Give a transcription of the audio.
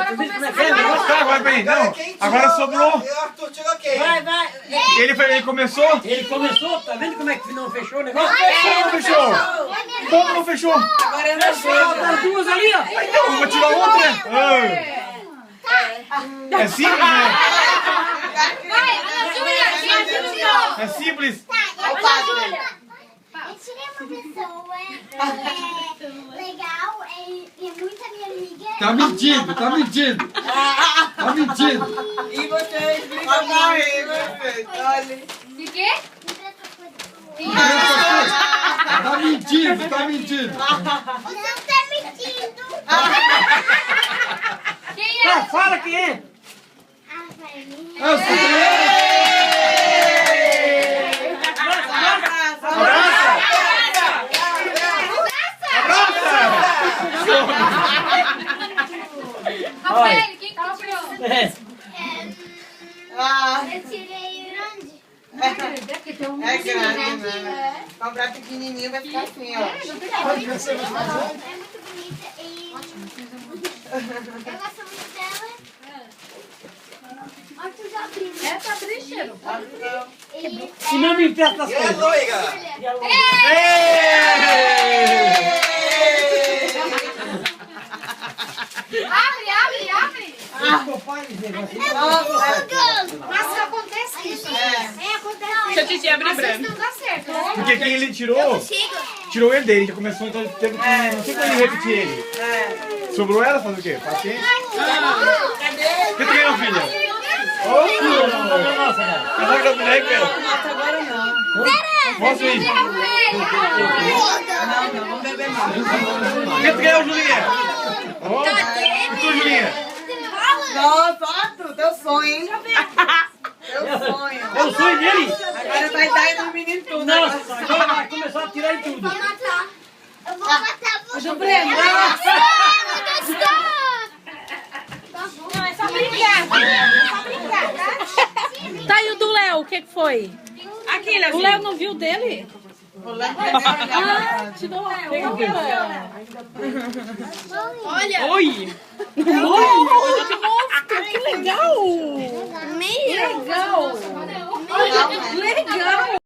Agora começou. Agora, peraí, não. Agora sobrou. Arthur, tirou quem? Vai. Ele começou? Ele começou, tá vendo como é que não fechou o negócio? Não fechou. Como não fechou? Agora é as duas ali, ó. Então, eu vou tirar outra. É simples, né? Vai, Ana Júlia, tirou. É simples. Eu tirei uma pessoa legal e muito minha amiga. Tá mentindo. E vocês brigam comigo. Olha. De quê? Tá mentindo. Você tá mentindo. Quem é? Fala quem é. Rafael, quem que tirou? Eu tirei grande. É grande, né? Comprar pequenininho vai ficar assim, ó. É muito bonita e eu gosto muito dela. Olha tu já abriu. Essa abriu cheiro. Se não me empresta as E a coisas. loira? Abre. Mas acontece isso. Acontece. Deixa a Titi abrir branco. Não dá certo. Porque quem ele tirou ele dele. Já começou, então teve que... Não sei como ele repetir ele. Sobrou ela? Fazer o quê? Paciência? O que tu ganhou, filha? Nossa, cara. Essa que eu filha aí, cara. Nossa, agora não. Mostra aí. Não, vamos beber mais. O que tu ganhou, Julinha? E tu, Julinha? Nossa, teu sonho, hein? Teu sonho. É o sonho dele? Agora vai dar no menino tudo. Nossa, agora vai começar a tirar em tudo. Eu vou matar você. Breno. Não, é só brincar. Tá, e o do Léo, o que foi? Aqui, O Léo não viu dele? Te dou lá. Pega o Léo. Olha. Oi! Que legal! Meio. Legal! Legal!